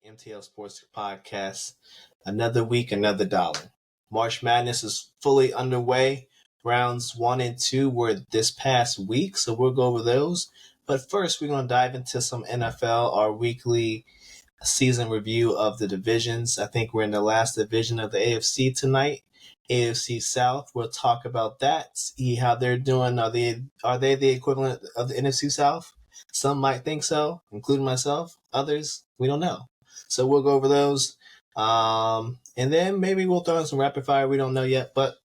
MTL Sports Podcast. Another week, another dollar. March Madness is fully underway. Rounds 1 and 2 were this past week, so we'll go over those. But first, we're going to dive into some NFL, our weekly season review of the divisions. I think we're in the last division of the AFC tonight. AFC South. We'll talk about that, see how they're doing. Are they the equivalent of the NFC South? Some might think so, including myself. Others, we don't know. So we'll go over those. And then maybe we'll throw in some rapid fire. We don't know yet. But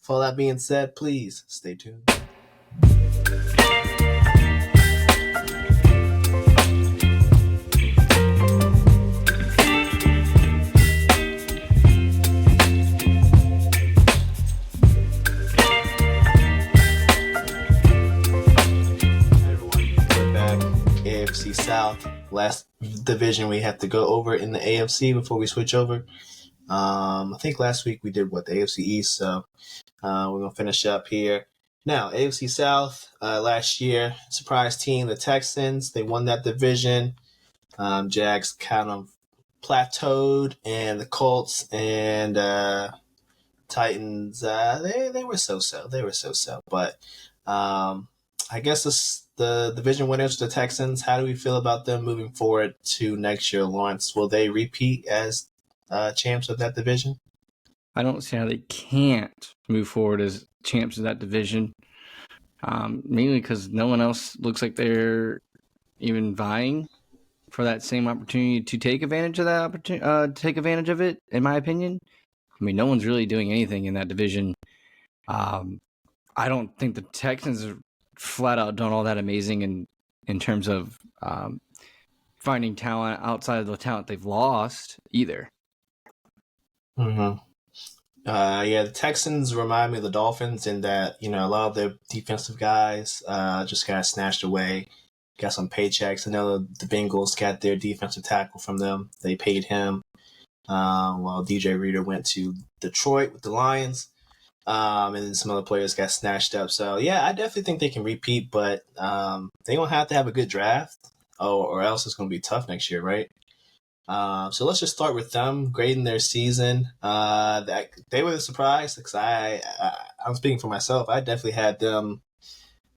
for all that being said, please stay tuned. AFC South, last division we have to go over in the AFC before we switch over. I think last week we did the AFC East, so we're going to finish up here. Now, AFC South, last year, surprise team, the Texans, they won that division. Jags kind of plateaued, and the Colts and Titans, they were so-so. They were so-so, but I guess the division winners, the Texans, how do we feel about them moving forward to next year, Lawrence? Will they repeat as champs of that division? I don't see how they can't move forward as champs of that division, mainly because no one else looks like they're even vying for that same opportunity to take advantage of that opportunity, take advantage of it, in my opinion. I mean, no one's really doing anything in that division. I don't think the Texans are flat out done all that amazing in terms of finding talent outside of the talent they've lost either. Mm-hmm. The Texans remind me of the Dolphins in that, a lot of their defensive guys just got snatched away, got some paychecks. I know the Bengals got their defensive tackle from them. They paid him while DJ Reader went to Detroit with the Lions. And then some other players got snatched up. So, yeah, I definitely think they can repeat, but they don't have to have a good draft or else it's going to be tough next year, right? So let's just start with them grading their season. They were the surprise because I'm speaking for myself. I definitely had them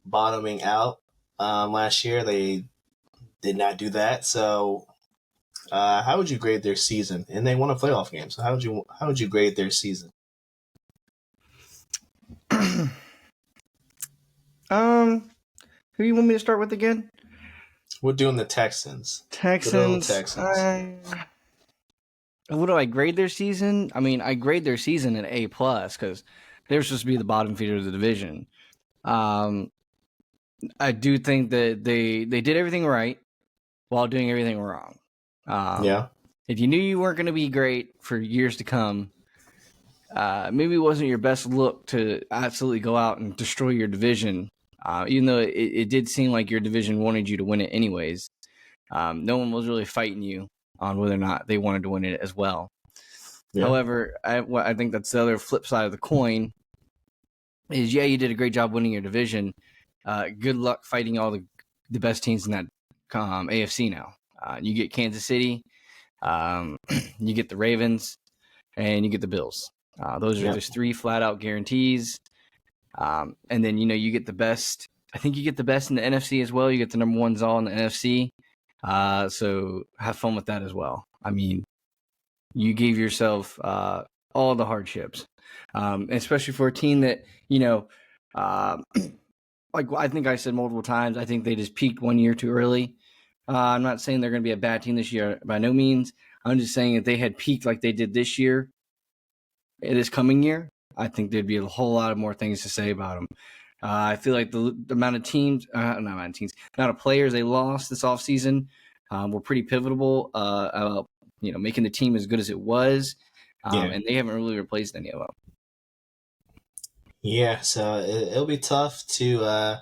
bottoming out last year. They did not do that. So how would you grade their season? And they won a playoff game. So how would you grade their season? Who do you want me to start with again? We're doing the Texans. Texans. What do I grade their season? I mean, I grade their season an A+ because they're supposed to be the bottom feeder of the division. I do think that they did everything right while doing everything wrong. If you knew you weren't going to be great for years to come, maybe it wasn't your best look to absolutely go out and destroy your division, even though it did seem like your division wanted you to win it anyways. No one was really fighting you on whether or not they wanted to win it as well. Yeah. However, I think that's the other flip side of the coin is, you did a great job winning your division. Good luck fighting all the best teams in that AFC now. You get Kansas City, you get the Ravens, and you get the Bills. Those are just 3 flat-out guarantees. And then, you get the best. I think you get the best in the NFC as well. You get the number 1 all in the NFC. So have fun with that as well. I mean, you gave yourself all the hardships, especially for a team that, like I think I said multiple times, I think they just peaked 1 year too early. I'm not saying they're going to be a bad team this year by no means. I'm just saying if they had peaked like they did this year, this coming year, I think there'd be a whole lot of more things to say about them. I feel like the amount of players they lost this offseason were pretty pivotal about making the team as good as it was, and they haven't really replaced any of them. Yeah, so it'll be tough to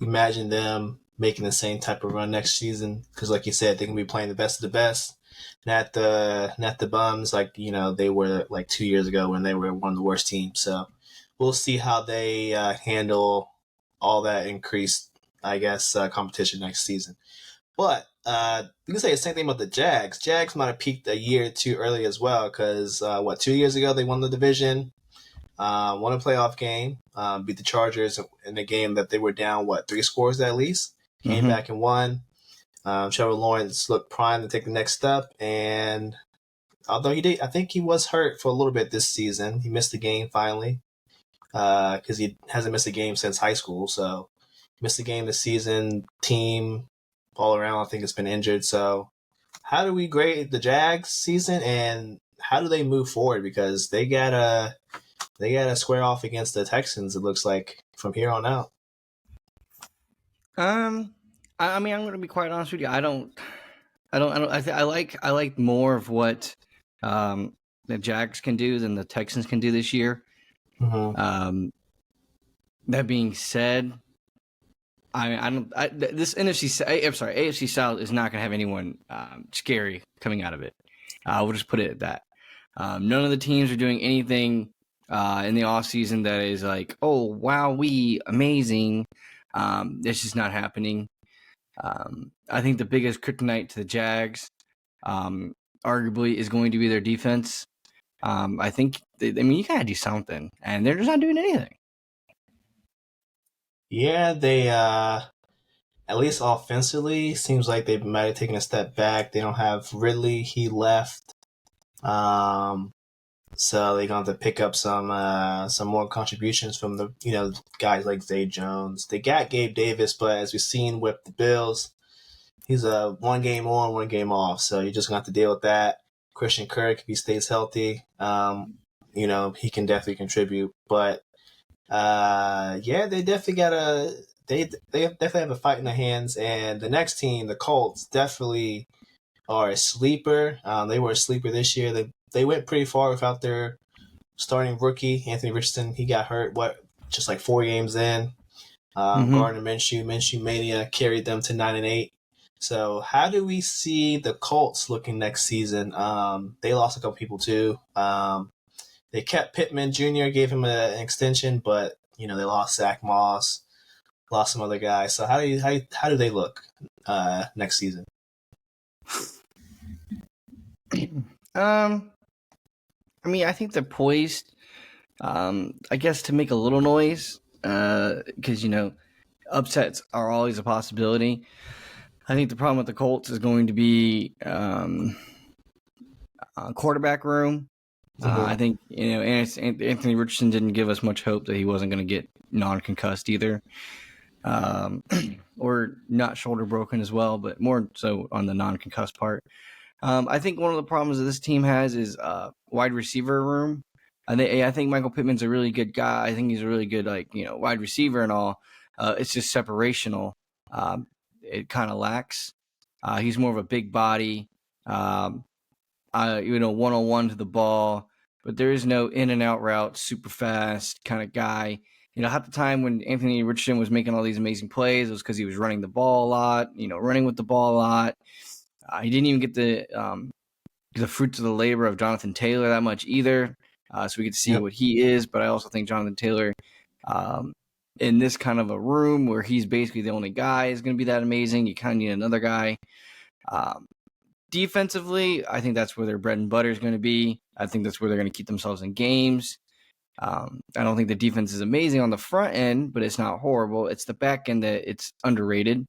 imagine them making the same type of run next season because, like you said, they can be playing the best of the best. Not the bums like they were like 2 years ago when they were one of the worst teams. So we'll see how they handle all that increased, I guess, competition next season. But you can say the same thing about the Jags. Jags might have peaked a year or two early as well because 2 years ago they won the division, won a playoff game, beat the Chargers in a game that they were down 3 scores at least. Came back and won. Trevor Lawrence looked primed to take the next step, and although I think he was hurt for a little bit this season. He missed the game finally because he hasn't missed a game since high school. So missed the game this season. Team all around, I think, has been injured. So how do we grade the Jags season, and how do they move forward? Because they gotta square off against the Texans. It looks like from here on out. I mean, I'm going to be quite honest with you. I like more of what the Jags can do than the Texans can do this year. Mm-hmm. That being said, this AFC South is not going to have anyone scary coming out of it. We'll just put it at that. None of the teams are doing anything in the offseason that is like, oh, wow, amazing. It's just not happening. I think the biggest kryptonite to the Jags, arguably, is going to be their defense. I think, you gotta do something, and they're just not doing anything. Yeah, they at least offensively seems like they might have taken a step back. They don't have Ridley; he left. So they're going to pick up some more contributions from the guys like Zay Jones. They got Gabe Davis, but as we've seen with the Bills, he's a 1 game on, 1 game off. So you're just going to have to deal with that. Christian Kirk, if he stays healthy, he can definitely contribute. But they definitely they definitely have a fight in their hands. And the next team, the Colts, definitely are a sleeper. They were a sleeper this year. They went pretty far without their starting rookie, Anthony Richardson. He got hurt, just like 4 games in. Gardner Minshew Mania carried them to 9-8. So how do we see the Colts looking next season? They lost a couple people too. They kept Pittman Jr., gave him an extension, but they lost Zach Moss, lost some other guys. So how do they look next season? I think they're poised, I guess, to make a little noise, because, upsets are always a possibility. I think the problem with the Colts is going to be quarterback room. I think, Anthony Richardson didn't give us much hope that he wasn't going to get non-concussed either, or not shoulder broken as well, but more so on the non-concussed part. I think one of the problems that this team has is wide receiver room. I think Michael Pittman's a really good guy. I think he's a really good wide receiver and all. It's just separational. It kind of lacks. He's more of a big body, one-on-one to the ball, but there is no in and out route, super fast kind of guy. Half the time when Anthony Richardson was making all these amazing plays, it was because he was running the ball a lot, running with the ball a lot. He didn't even get the fruits of the labor of Jonathan Taylor that much either. So we get to see what he is. But I also think Jonathan Taylor, in this kind of a room where he's basically the only guy, is going to be that amazing. You kind of need another guy. Defensively, I think that's where their bread and butter is going to be. I think that's where they're going to keep themselves in games. I don't think the defense is amazing on the front end, but it's not horrible. It's the back end that it's underrated.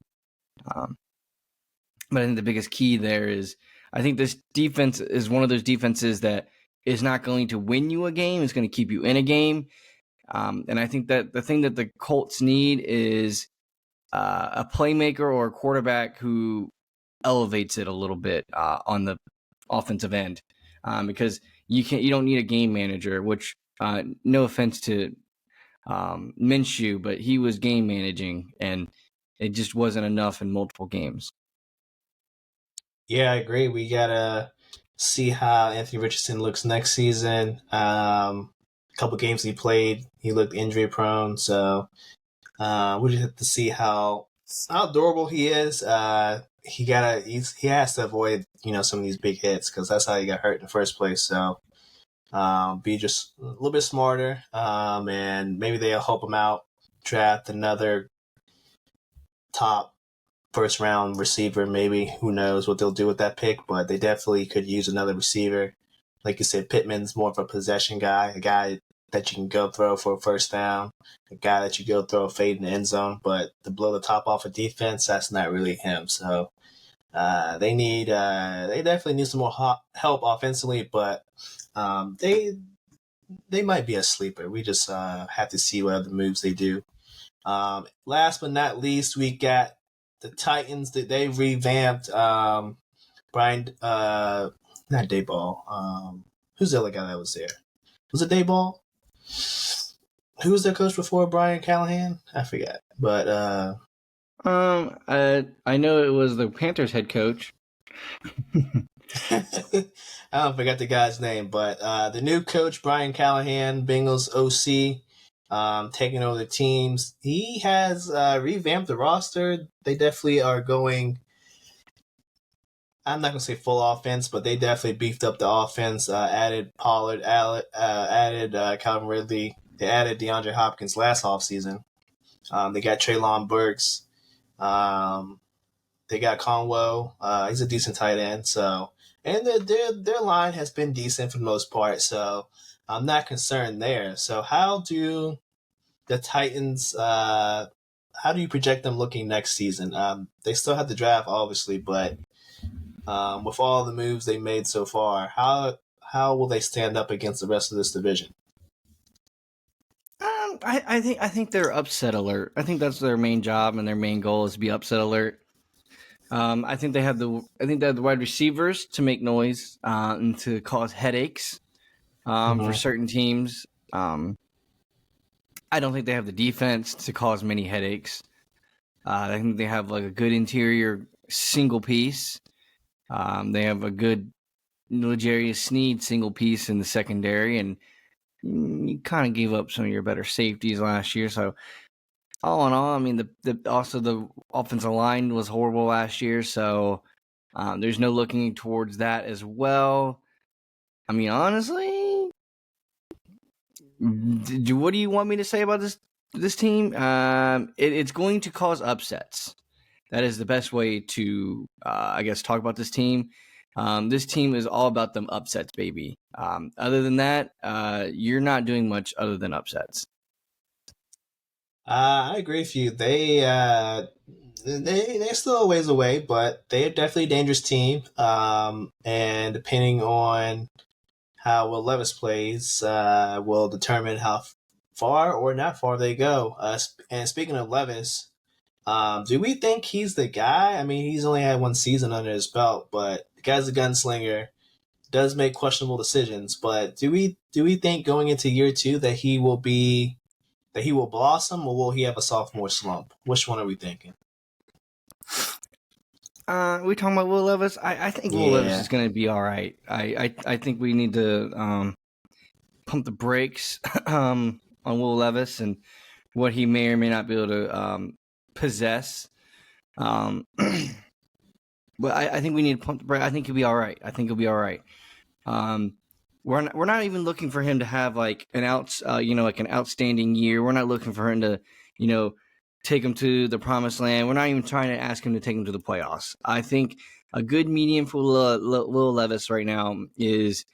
But I think the biggest key there is I think this defense is one of those defenses that is not going to win you a game. It's going to keep you in a game. And I think that the thing that the Colts need is a playmaker or a quarterback who elevates it a little bit on the offensive end, because you don't need a game manager, which no offense to Minshew, but he was game managing and it just wasn't enough in multiple games. Yeah, I agree. We gotta see how Anthony Richardson looks next season. A couple games he played, he looked injury prone, so we just have to see how durable he is. He has to avoid some of these big hits because that's how he got hurt in the first place. So be just a little bit smarter, and maybe they'll help him out. Draft another top first round receiver, maybe. Who knows what they'll do with that pick, but they definitely could use another receiver. Like you said, Pittman's more of a possession guy, a guy that you can go throw for a first down, a guy that you go throw a fade in the end zone, but to blow the top off of defense, that's not really him. So they definitely need some more help offensively, but they might be a sleeper. We just have to see what other moves they do. Last but not least, we got the Titans. That they revamped Brian, not Dayball. Who's the other guy that was there? Was it Dayball? Who was their coach before Brian Callahan? I forgot. But I know it was the Panthers head coach. I don't forget the guy's name, but the new coach, Brian Callahan, Bengals OC, taking over the teams. He has revamped the roster. They definitely are going, I'm not going to say full offense, but they definitely beefed up the offense, added Pollard, added Calvin Ridley. They added DeAndre Hopkins last offseason. They got Treylon Burks. They got Conwo. He's a decent tight end. So, and their line has been decent for the most part. So I'm not concerned there. So how do the Titans? How do you project them looking next season? They still have the draft, obviously, but with all the moves they made so far, how will they stand up against the rest of this division? I think they're upset alert. I think that's their main job and their main goal is to be upset alert. I think they have the wide receivers to make noise and to cause headaches for certain teams. I don't think they have the defense to cause many headaches. I think they have like a good interior single piece. They have a good L'Jarius Sneed single piece in the secondary, and you kind of gave up some of your better safeties last year. So all in all, I mean, the offensive line was horrible last year. So there's no looking towards that as well. I mean, honestly, what do you want me to say about this team? It's going to cause upsets. That is the best way to, I guess, talk about this team. This team is all about them upsets, baby. Other than that, you're not doing much other than upsets. I agree with you. They're still a ways away, but they're definitely a dangerous team. And depending on how Will Levis plays, will determine how far or not far they go. And speaking of Levis, do we think he's the guy? I mean, he's only had one season under his belt, but the guy's a gunslinger, does make questionable decisions. But do we think going into year two that he will blossom, or will he have a sophomore slump? Which one are we thinking? We talking about Will Levis? I think Will Levis is going to be all right. I think we need to pump the brakes on Will Levis and what he may or may not be able to possess. But I think we need to pump the brakes. I think he'll be all right. We're not even looking for him to have like an outstanding year. We're not looking for him to, take him to the promised land. We're not even trying to ask him to take him to the playoffs. I think a good medium for Will Levis right now is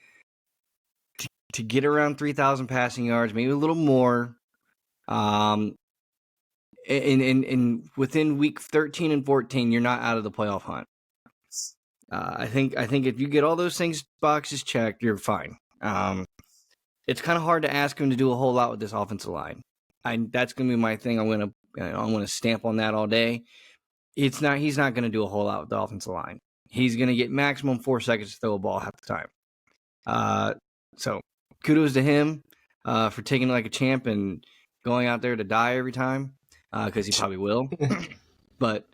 to get around 3,000 passing yards, maybe a little more. And within week 13 and 14, you're not out of the playoff hunt. I think if you get all those boxes checked, you're fine. It's kind of hard to ask him to do a whole lot with this offensive line. That's going to be my thing. I'm going to stamp on that all day. He's not going to do a whole lot with the offensive line. He's going to get maximum 4 seconds to throw a ball half the time. So kudos to him for taking it like a champ and going out there to die every time, because he probably will. But,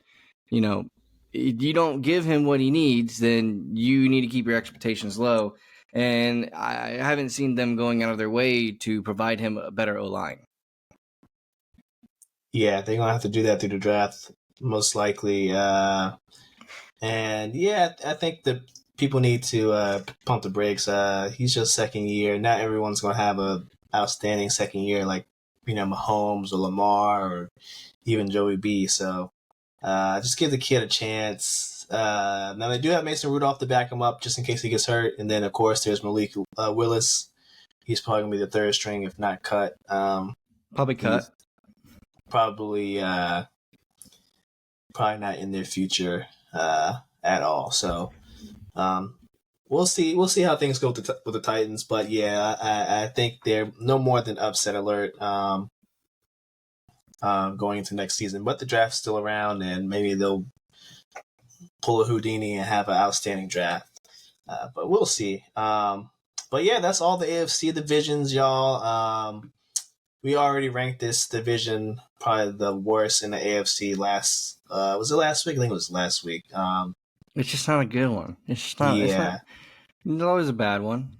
if you don't give him what he needs, then you need to keep your expectations low. And I haven't seen them going out of their way to provide him a better O-line. Yeah, they're going to have to do that through the draft, most likely. And, yeah, I think that people need to pump the brakes. He's just second year. Not everyone's going to have a outstanding second year like, Mahomes or Lamar or even Joey B. So Just give the kid a chance. Now they do have Mason Rudolph to back him up just in case he gets hurt, and then of course there's Malik Willis. He's probably gonna be the third string if not cut. Probably cut. Probably not in their future at all. So we'll see. We'll see how things go with the Titans. But yeah, I think they're no more than upset alert going into next season. But the draft's still around, and maybe they'll pull a Houdini and have an outstanding draft. But we'll see. But yeah, that's all the AFC divisions, y'all. We already ranked this division probably the worst in the AFC was it last week? I think it was last week. It's just not a good one. It's just not. Yeah. It's always a bad one.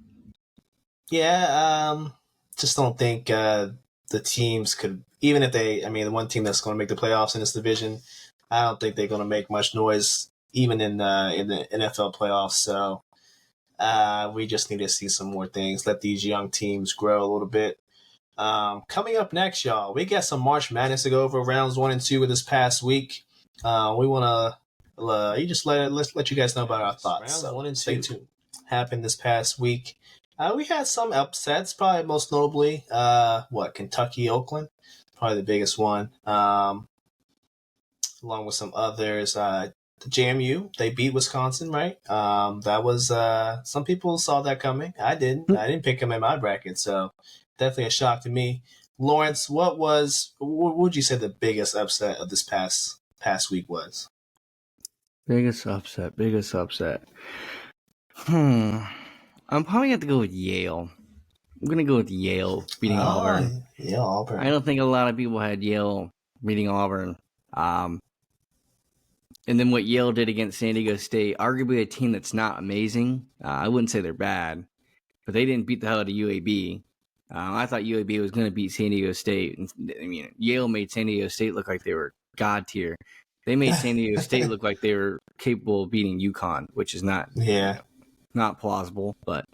Yeah. Just don't think the teams could, even if the one team that's going to make the playoffs in this division, I don't think they're going to make much noise even in the NFL playoffs. So we just need to see some more things. Let these young teams grow a little bit. Coming up next, y'all, we got some March Madness to go over rounds 1 and 2 of this past week. We want to let's let you guys know about our thoughts. Rounds 1 and 2 stay tuned. Happened this past week. We had some upsets, probably most notably, Kentucky, Oakland, probably the biggest one. Along with some others, the JMU, they beat Wisconsin, right? That was some people saw that coming. I didn't. I didn't pick them in my bracket, so definitely a shock to me. Lawrence, what would you say the biggest upset of this past week was? Biggest upset. I'm probably have to go with Yale. I'm gonna go with Yale beating Auburn. Yeah, Auburn. I don't think a lot of people had Yale beating Auburn. And then what Yale did against San Diego State, arguably a team that's not amazing. I wouldn't say they're bad, but they didn't beat the hell out of UAB. I thought UAB was going to beat San Diego State. Yale made San Diego State look like they were god tier. They made San Diego State look like they were capable of beating UConn, which is not not plausible. But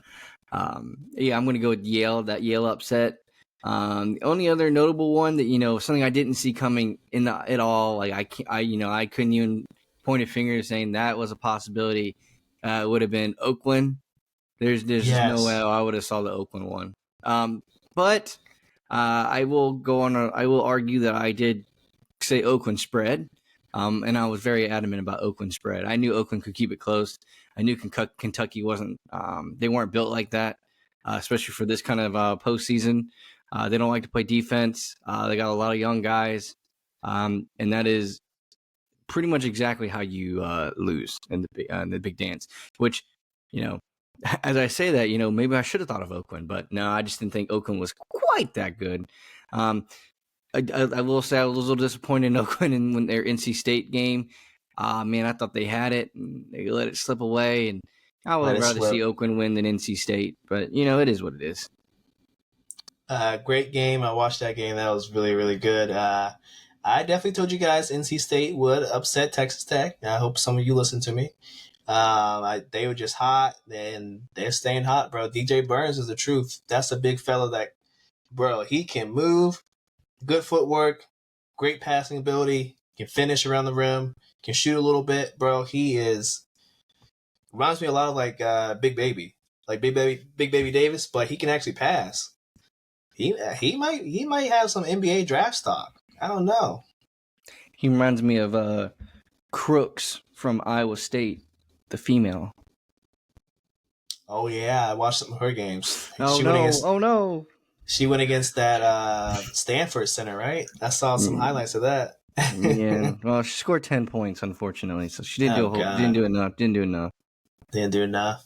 I'm going to go with Yale. That Yale upset. The only other notable one that something I didn't see coming at all. Like I couldn't even point a finger saying that was a possibility. Would have been Oakland. There's no way I would have saw the Oakland one. But I will I will argue that I did say Oakland spread. And I was very adamant about Oakland spread. I knew Oakland could keep it close. I knew Kentucky wasn't. They weren't built like that, especially for this kind of postseason. They don't like to play defense. They got a lot of young guys, and that is pretty much exactly how you lose in the big dance. Which, as I say that, maybe I should have thought of Oakland, but no, I just didn't think Oakland was quite that good. I will say I was a little disappointed in Oakland when their NC State game. Man, I thought they had it, and they let it slip away, and I would rather see Oakland win than NC State. But, it is what it is. Great game. I watched that game. That was really, really good. I definitely told you guys NC State would upset Texas Tech. I hope some of you listen to me. They were just hot, and they're staying hot, bro. DJ Burns is the truth. That's a big fella that, bro, he can move, good footwork, great passing ability, can finish around the rim, can shoot a little bit, bro. He reminds me a lot of like Big Baby Davis, but he can actually pass. He might have some NBA draft stock. I don't know. He reminds me of Crooks from Iowa State, the female. Oh yeah, I watched some of her games. Oh no! She went against that Stanford center, right? I saw some highlights of that. Yeah. Well, she scored 10 points, unfortunately, so she didn't do enough. Didn't do enough.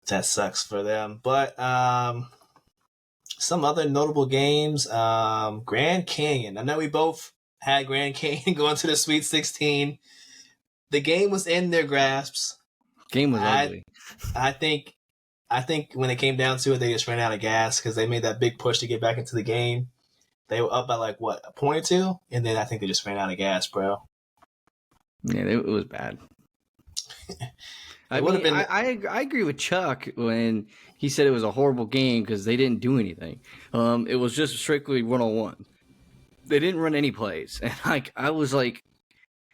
That sucks for them. But some other notable games. Grand Canyon. I know we both had Grand Canyon going to the Sweet 16. The game was in their grasps. Game was ugly. I think when it came down to it, they just ran out of gas because they made that big push to get back into the game. They were up by a point or two, and then I think they just ran out of gas, bro. Yeah, it was bad. I agree with Chuck when he said it was a horrible game because they didn't do anything. It was just strictly 1-on-1. they didn't run any plays, and I was like,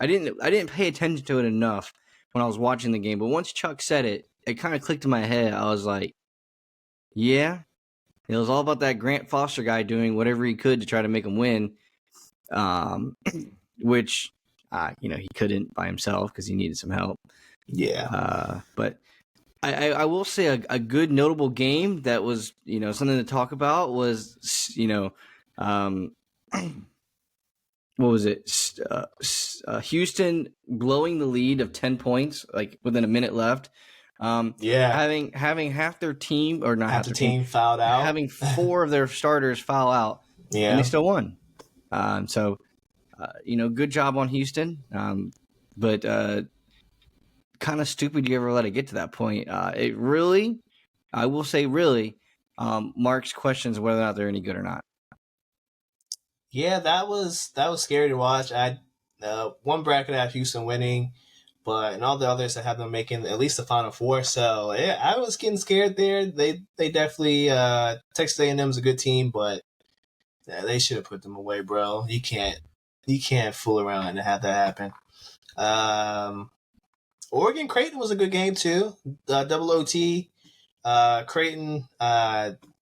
I didn't pay attention to it enough when I was watching the game. But once Chuck said it, it kind of clicked in my head. I was like, yeah, it was all about that Grant Foster guy doing whatever he could to try to make him win, which he couldn't by himself because he needed some help. Yeah. But I will say a good notable game that was something to talk about was what was it? Houston blowing the lead of 10 points, like within a minute left. Having half their team, or not half the their team fouled out, having 4 of their starters foul out, and they still won. So good job on Houston. But kind of stupid you ever let it get to that point. It really, I will say, marks questions whether or not they're any good or not. Yeah, that was scary to watch. I one bracket I have Houston winning, but in all the others I have them making at least the Final Four. So yeah, I was getting scared there. They definitely Texas A&M is a good team, but they should have put them away, bro. You can't fool around and have that happen. Oregon Creighton was a good game too. Double OT. Creighton.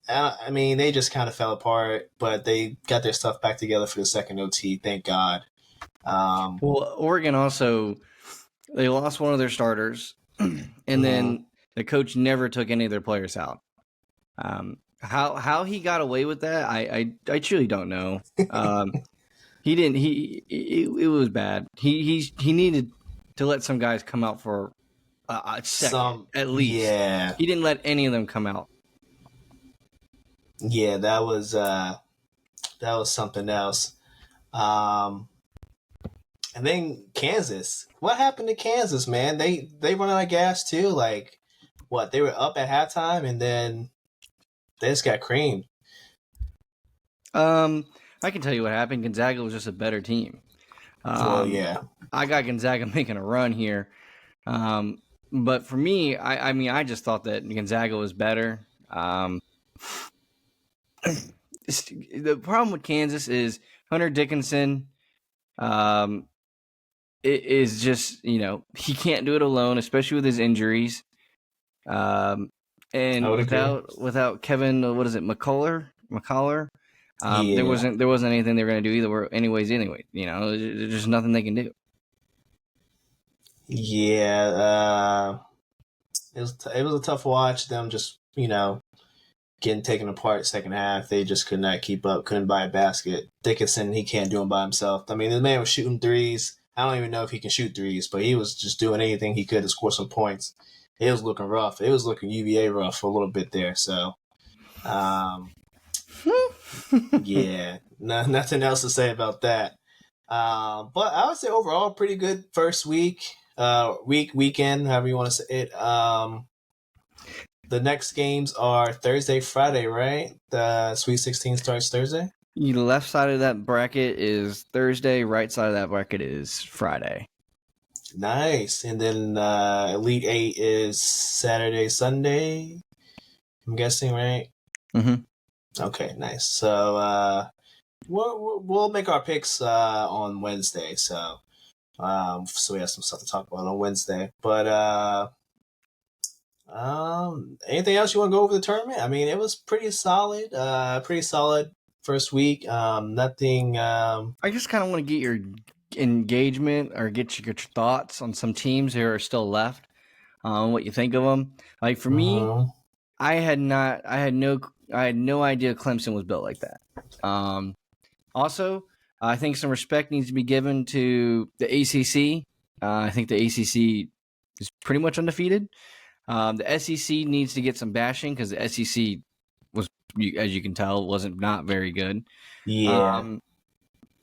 I mean, they just kind of fell apart, but they got their stuff back together for the second OT. Thank God. Well, Oregon also, they lost one of their starters, and then the coach never took any of their players out. How he got away with that, I truly don't know. He didn't. It was bad. He needed to let some guys come out for a second at least. Yeah, he didn't let any of them come out. Yeah, that was something else. And then Kansas. What happened to Kansas, man? They run out of gas too. Like, what? They were up at halftime and then they just got creamed. I can tell you what happened. Gonzaga was just a better team. Well, yeah. I got Gonzaga making a run here. But for me, I mean, I just thought that Gonzaga was better. The problem with Kansas is Hunter Dickinson. It is just he can't do it alone, especially with his injuries. And without Kevin, what is it, McCullough? There wasn't anything they were going to do either. Anyways, there's just nothing they can do. Yeah, it was a tough watch. Them just getting taken apart second half. They just could not keep up. Couldn't buy a basket. Dickinson, he can't do them by himself. I mean, the man was shooting threes. I don't even know if he can shoot threes, but he was just doing anything he could to score some points. It was looking rough. It was looking UVA rough for a little bit there. So, yeah, nothing else to say about that. But I would say overall, pretty good first weekend, however you want to say it. The next games are Thursday, Friday, right? The Sweet 16 starts Thursday. The left side of that bracket is Thursday. Right side of that bracket is Friday. Nice. And then Elite 8 is Saturday, Sunday, I'm guessing, right? Mm-hmm. Okay, nice. So we'll make our picks on Wednesday. So we have some stuff to talk about on Wednesday. But anything else you want to go over the tournament? I mean, it was pretty solid. First week. Nothing. I just kind of want to get your engagement or get your thoughts on some teams who are still left. What you think of them? Like for me, I had no idea Clemson was built like that. Also, I think some respect needs to be given to the ACC. I think the ACC is pretty much undefeated. The SEC needs to get some bashing because the SEC was, as you can tell, not very good. Yeah.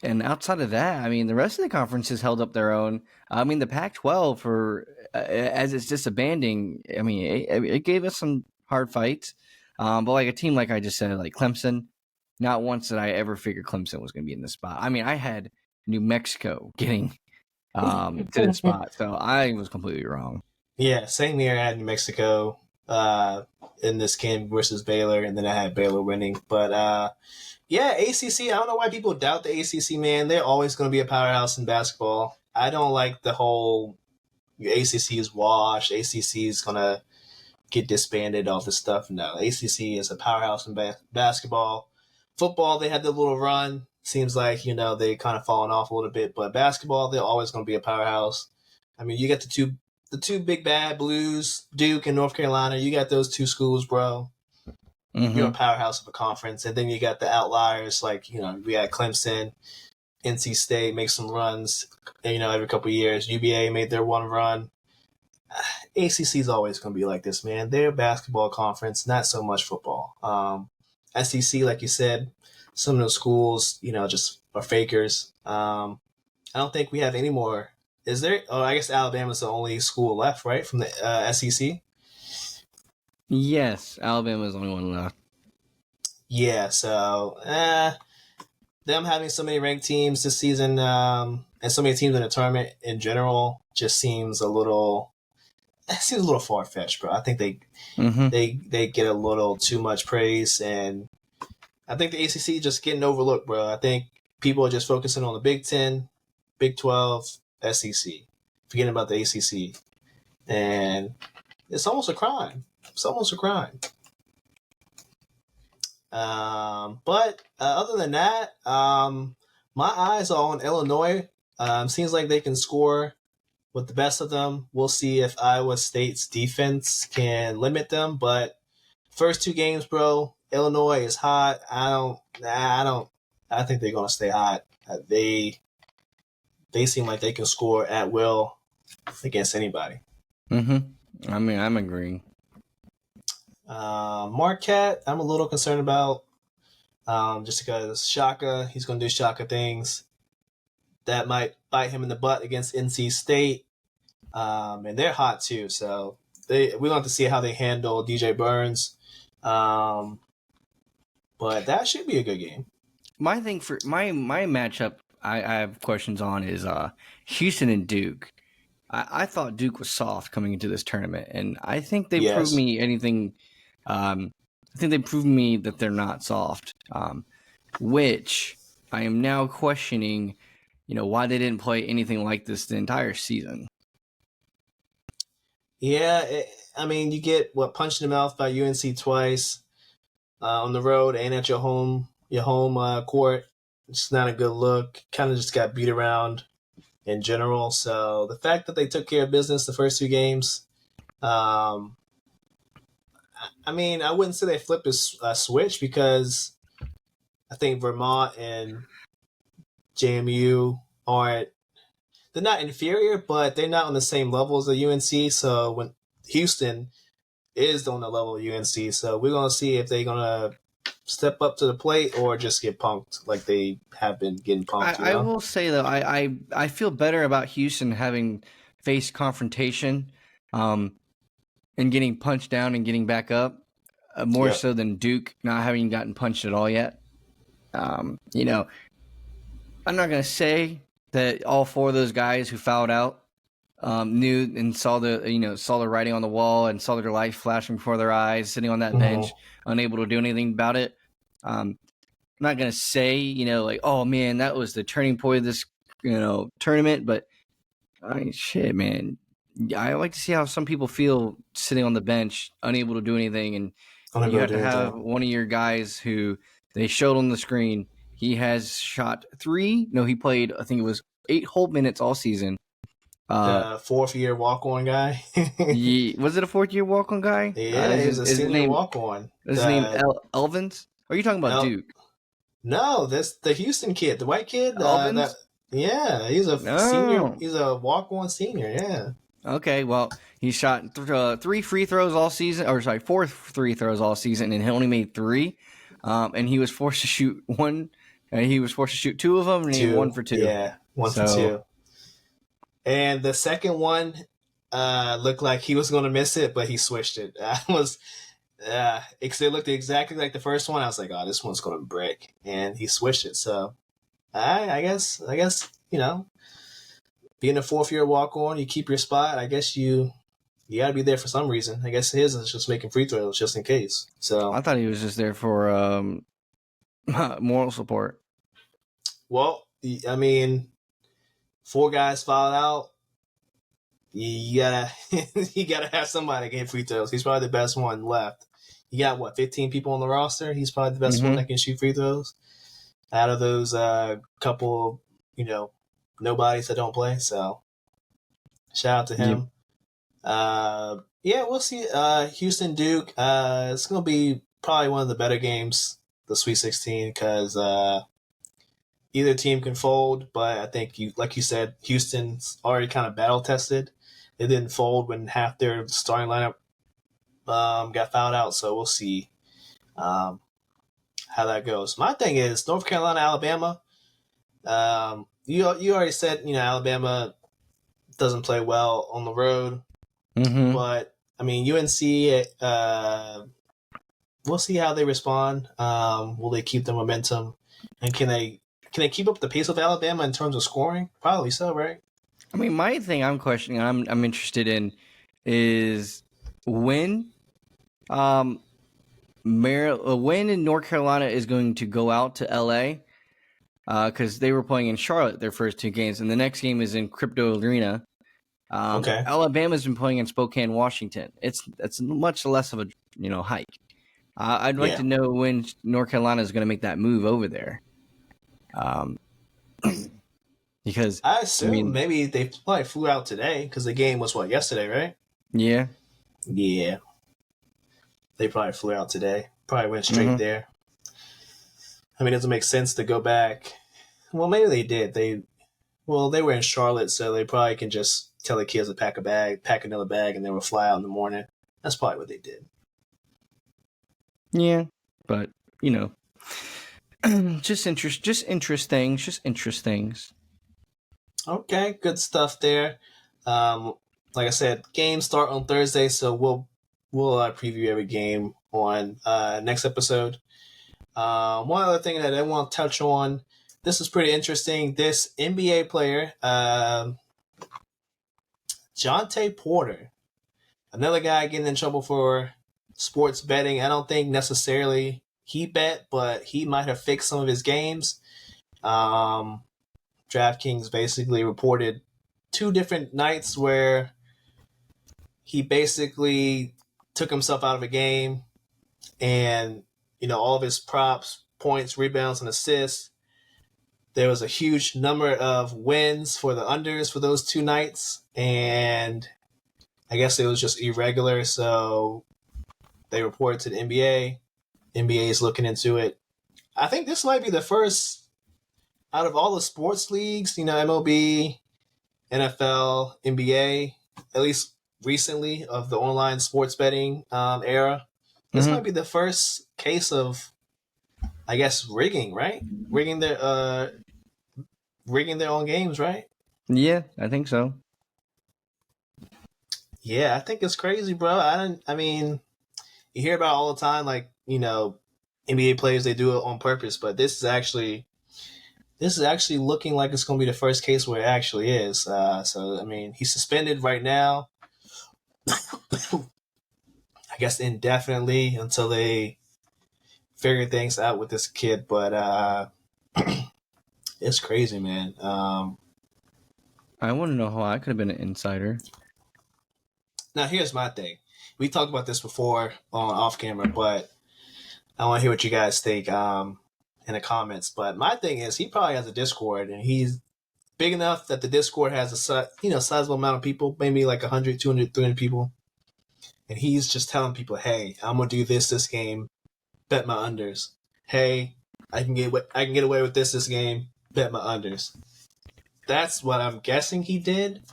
And outside of that, I mean, the rest of the conferences held up their own. I mean, the Pac-12 as it's disbanding, I mean, it gave us some hard fights. But like a team, like I just said, like Clemson, not once did I ever figure Clemson was going to be in this spot. I mean, I had New Mexico getting to the spot, so I was completely wrong. Yeah, same here. I had New Mexico in this game versus Baylor, and then I had Baylor winning. But yeah, ACC. I don't know why people doubt the ACC. Man, they're always going to be a powerhouse in basketball. I don't like the whole ACC is washed. ACC is going to get disbanded. All this stuff. No, ACC is a powerhouse in basketball. Football, they had the little run. Seems like they kind of fallen off a little bit, but basketball, they're always going to be a powerhouse. I mean, you got the two big bad blues, Duke and North Carolina. You got those two schools, bro. Mm-hmm. You're a powerhouse of a conference, and then you got the outliers like we had Clemson, NC State make some runs. Every couple of years, UVA made their one run. ACC is always going to be like this, man. They're a basketball conference, not so much football. SEC, like you said, some of those schools, just are fakers. I don't think we have any more. Is there? Oh, I guess Alabama's the only school left, right, from the SEC? Yes, Alabama's the only one left. Yeah, so them having so many ranked teams this season and so many teams in the tournament in general just seems a little far-fetched, bro. I think they get a little too much praise, and I think the ACC just getting overlooked, bro. I think people are just focusing on the Big 10, Big 12, SEC, forgetting about the ACC, and it's almost a crime. But other than that, my eyes are on Illinois. Seems like they can score with the best of them. We'll see if Iowa State's defense can limit them. But first two games, bro, Illinois is hot. I think they're gonna stay hot. They seem like they can score at will against anybody. Mm-hmm. I mean, I'm agreeing. Marquette, I'm a little concerned about just because Shaka, he's going to do Shaka things that might bite him in the butt against NC State. And they're hot too. So we're going to have to see how they handle DJ Burns. But that should be a good game. My thing for my matchup I have questions on is Houston and Duke. I thought Duke was soft coming into this tournament, and I think they proved me anything. I think they proved me that they're not soft, which I am now questioning. Why they didn't play anything like this the entire season. Yeah, I mean, you get punched in the mouth by UNC twice on the road and at your home court. It's not a good look. Kind of just got beat around in general. So the fact that they took care of business the first two games, I mean, I wouldn't say they flipped a switch because I think Vermont and JMU they're not inferior, but they're not on the same level as the UNC. So when Houston is on the level of UNC, so we're going to see if they're going to step up to the plate or just get punked like they have been getting punked. I will say, though, I feel better about Houston having faced confrontation and getting punched down and getting back up more so than Duke not having gotten punched at all yet. I'm not going to say that all four of those guys who fouled out knew and saw the writing on the wall and saw their life flashing before their eyes, sitting on that bench, unable to do anything about it. I'm not going to say, oh man, that was the turning point of this, tournament. But I mean, shit, man, I like to see how some people feel sitting on the bench, unable to do anything. And you have to have one of your guys who they showed on the screen. He has shot he played, I think it was 8 whole minutes all season. The fourth-year walk-on guy. Was it a fourth-year walk-on guy? Yeah, he was a senior walk-on. His name Elvins? Or are you talking about Duke? No, that's the Houston kid, the white kid. Elvins? He's a senior. He's a walk-on senior, yeah. Okay, well, he shot 3 free throws all season, 4 free throws all season, and he only made 3. And he was forced to shoot 1. He was forced to shoot 2 of them, and he 1 for 2. Yeah, 1 for 2. And the second one looked like he was going to miss it, but he switched it. It looked exactly like the first one. I was like, oh, this one's going to break. And he switched it. So I guess, being a fourth-year walk-on, you keep your spot. I guess you You got to be there for some reason. I guess his is just making free throws just in case. So I thought he was just there for moral support. well, I mean, 4 guys fouled out. You gotta you gotta have somebody get free throws. He's probably the best one left. You got what, 15 people on the roster? He's probably the best one that can shoot free throws out of those couple, nobodies that don't play. So shout out to him. Yeah, we'll see. Houston Duke. It's gonna be probably one of the better games, the Sweet 16, because either team can fold. But I think like you said, Houston's already kind of battle tested. They didn't fold when half their starting lineup got fouled out. So we'll see how that goes. My thing is North Carolina, Alabama. You already said Alabama doesn't play well on the road. Mm-hmm. But I mean, UNC. We'll see how they respond. Will they keep the momentum, and can they keep up the pace of Alabama in terms of scoring? Probably so, right? I mean, my thing I'm questioning, I'm interested in, is when when North Carolina is going to go out to LA, because they were playing in Charlotte their first 2 games, and the next game is in Crypto Arena. Okay. Alabama's been playing in Spokane, Washington. It's much less of a hike. I'd like to know when North Carolina is going to make that move over there. Because I assume maybe they probably flew out today because the game was yesterday, right? Yeah. Yeah. They probably flew out today. Probably went straight there. I mean, it doesn't make sense to go back. Well, maybe they did. They were in Charlotte, so they probably can just tell the kids to pack another bag, and then we'll fly out in the morning. That's probably what they did. Yeah, but just interest things. Okay, good stuff there. Like I said, games start on Thursday, so we'll preview every game on next episode. One other thing that I want to touch on. This is pretty interesting. This NBA player, Jonte Porter, another guy getting in trouble for sports betting. I don't think necessarily he bet, but he might have fixed some of his games. DraftKings basically reported 2 different nights where he basically took himself out of a game, and all of his props, points, rebounds, and assists. There was a huge number of wins for the unders for those 2 nights, and I guess it was just irregular, so they reported to the NBA. NBA is looking into it. I think this might be the first out of all the sports leagues, MLB, NFL, NBA, at least recently, of the online sports betting era. This might be the first case of, I guess, rigging, right? Rigging their own games, right? Yeah, I think so. Yeah, I think it's crazy, bro. I mean, you hear about it all the time, like, NBA players, they do it on purpose, but this is actually looking like it's going to be the first case where it actually is. So, I mean, he's suspended right now. I guess indefinitely until they figure things out with this kid, but it's crazy, man. I want to know how I could have been an insider. Now, here's my thing. We talked about this before on off camera, but I want to hear what you guys think in the comments. But my thing is, he probably has a Discord, and he's big enough that the Discord has a sizable amount of people, maybe like 100, 200, 300 people. And he's just telling people, hey, I'm going to do this game, bet my unders. Hey, I can get away with this game, bet my unders. That's what I'm guessing he did.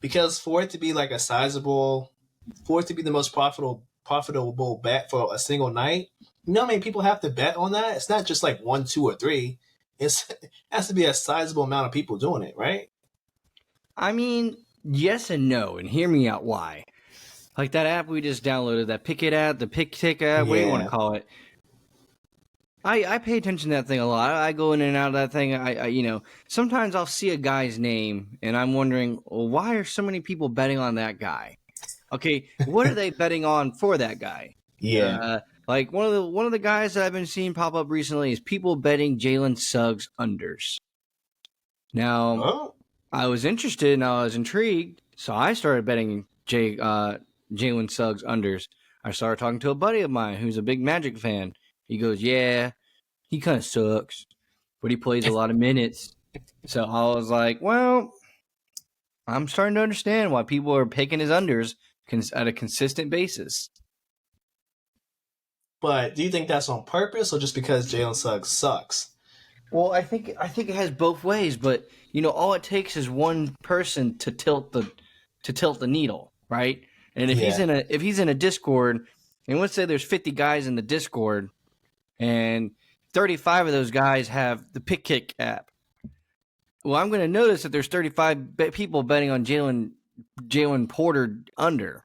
Because for it to be like for it to be the most profitable bet for a single night, how many people have to bet on that? It's not just like 1, 2, or 3. It has to be a sizable amount of people doing it, right? I mean, yes and no, and hear me out why. Like that app we just downloaded, that Pick It app, the Pick Tick app, what do you want to call it? I pay attention to that thing a lot. I go in and out of that thing. I sometimes I'll see a guy's name and I'm wondering, well, why are so many people betting on that guy? Okay, what are they betting on for that guy? Yeah. Like one of the guys that I've been seeing pop up recently is people betting Jalen Suggs unders. Now, Oh. I was interested and I was intrigued, so I started betting Jalen Suggs unders. I started talking to a buddy of mine who's a big Magic fan. He goes, "Yeah, he kind of sucks, but he plays a lot of minutes." So I was like, "Well, I'm starting to understand why people are picking his unders at a consistent basis." But do you think that's on purpose or just because Jalen Suggs sucks? Well, I think it has both ways, but all it takes is one person to tilt the needle, right? And if he's Yeah. in a Discord, and let's say there's 50 guys in the Discord, and 35 of those guys have the Pick Kick app. Well, I'm going to notice that there's 35 people betting on Jalen Porter under,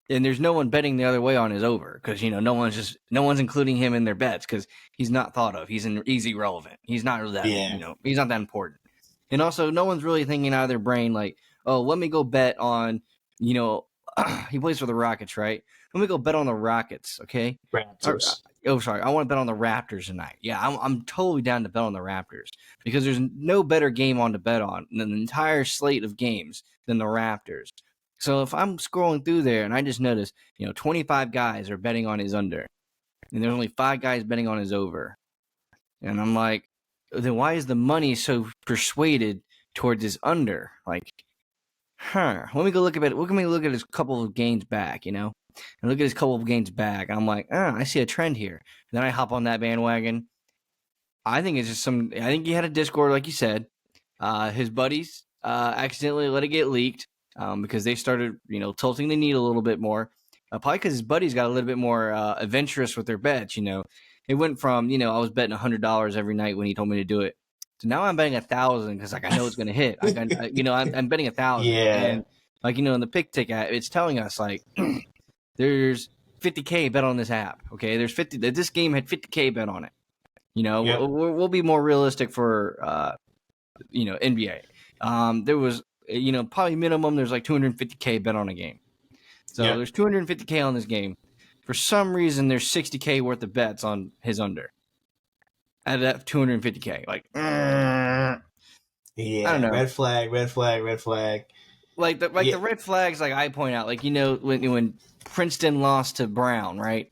and there's no one betting the other way on his over because no one's including him in their bets because he's not thought of. He's irrelevant. He's not really that he's not that important. And also, no one's really thinking out of their brain like, oh, let me go bet on he plays for the Rockets, right? Let me go bet on the Rockets, okay? Raptors. Sorry, I want to bet on the Raptors tonight. Yeah, I'm totally down to bet on the Raptors because there's no better game on to bet on than the entire slate of games than the Raptors. So if I'm scrolling through there and I just notice, 25 guys are betting on his under, and there's only 5 guys betting on his over, and I'm like, then why is the money so persuaded towards his under? Like, let me go look at it. Let me look at his couple of games back, and look at his couple of games back. I'm like, I see a trend here. And then I hop on that bandwagon. I think it's just I think he had a Discord, like you said. His buddies accidentally let it get leaked. Because they started, tilting the needle a little bit more. Probably because his buddies got a little bit more adventurous with their bets. It went from I was betting $100 every night when he told me to do it, to now I'm betting 1,000 because I know it's going to hit. I'm betting 1,000. Yeah. And in the pick ticket, it's telling us like there's 50K bet on this app. Okay, there's 50. This game had 50K bet on it. Yep. We'll be more realistic for NBA. There was. Probably minimum there's like 250K bet on a game. So there's 250K on this game. For some reason, there's 60K worth of bets on his under. Out of that 250K, like, yeah, I don't know. Red flag. Like the red flags, like I point out, like when Princeton lost to Brown, right?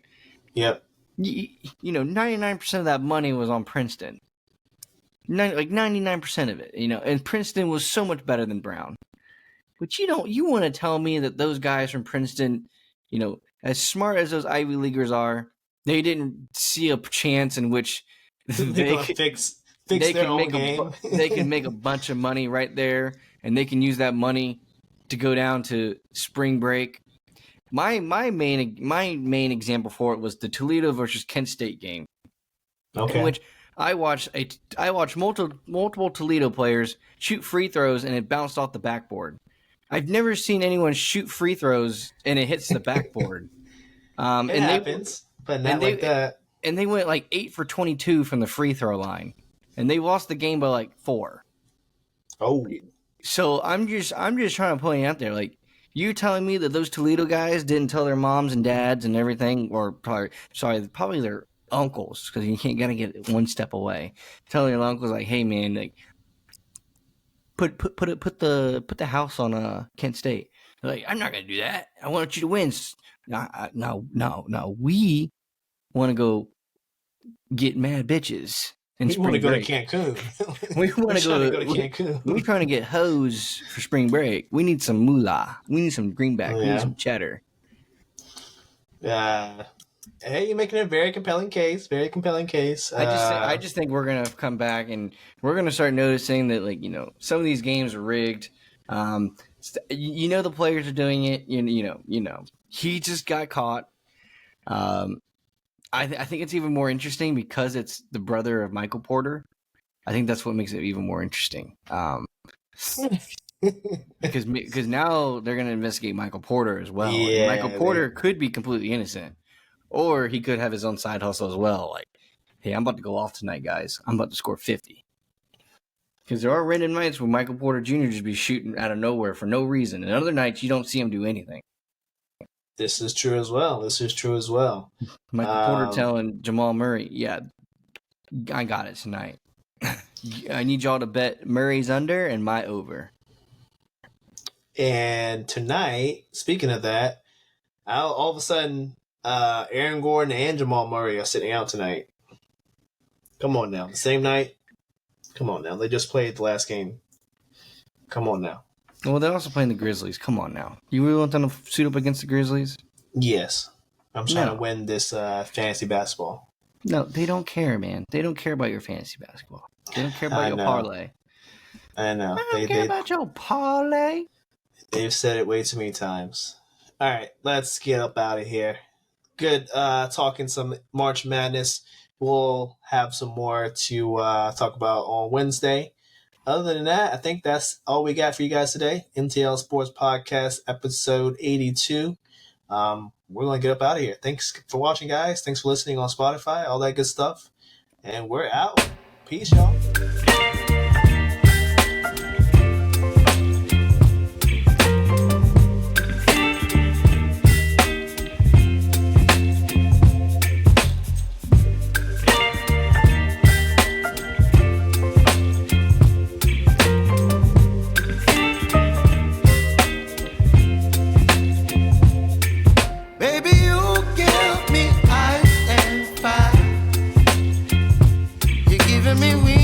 Yep. 99% of that money was on Princeton. 99% of it, and Princeton was so much better than Brown. But you want to tell me that those guys from Princeton, as smart as those Ivy Leaguers are, they didn't see a chance in which they could fix their own game. They can make a bunch of money right there, and they can use that money to go down to spring break. My main example for it was the Toledo versus Kent State game, in which I watched multiple Toledo players shoot free throws and it bounced off the backboard. I've never seen anyone shoot free throws and it hits the backboard. It happens, but not like that. And they went like 8 for 22 from the free throw line, and they lost the game by like 4. Oh, so I'm just trying to point out there, like, you telling me that those Toledo guys didn't tell their moms and dads and everything, or probably their uncles, because you can't gotta get one step away. Telling your uncles like, "Hey man, like, put the house on Kent State." They're like, "I'm not gonna do that. I want you to win." No. We want to go get mad bitches. We want to go to Cancun. We want to go to Cancun. We're trying to get hoes for spring break. We need some moolah. We need some greenback. We need some cheddar. Hey, you're making a very compelling case. I just think we're gonna come back and we're gonna start noticing that, like, some of these games are rigged. The players are doing it. He just got caught. I think it's even more interesting because it's the brother of Michael Porter. I think that's what makes it even more interesting. Because now they're gonna investigate Michael Porter as well. Yeah, Michael Porter could be completely innocent. Or he could have his own side hustle as well. Like, hey, I'm about to go off tonight, guys. I'm about to score 50. Because there are random nights where Michael Porter Jr. just be shooting out of nowhere for no reason. And other nights, you don't see him do anything. This is true as well. Michael Porter telling Jamal Murray, yeah, I got it tonight. I need y'all to bet Murray's under and my over. And tonight, speaking of that, all of a sudden, Aaron Gordon and Jamal Murray are sitting out tonight. Come on now. The same night? Come on now. They just played the last game. Come on now. Well, they're also playing the Grizzlies. Come on now. You really want them to suit up against the Grizzlies? Yes. I'm trying to win this fantasy basketball. No, they don't care, man. They don't care about your fantasy basketball. They don't care about your parlay. I know. They don't care about your parlay. They've said it way too many times. All right, let's get up out of here. Good talking some March Madness. We'll have some more to talk about on Wednesday. Other than that, I think that's all we got for you guys today. MTL Sports Podcast, episode 82. We're going to get up out of here. Thanks for watching, guys. Thanks for listening on Spotify, all that good stuff. And we're out. Peace, y'all. Me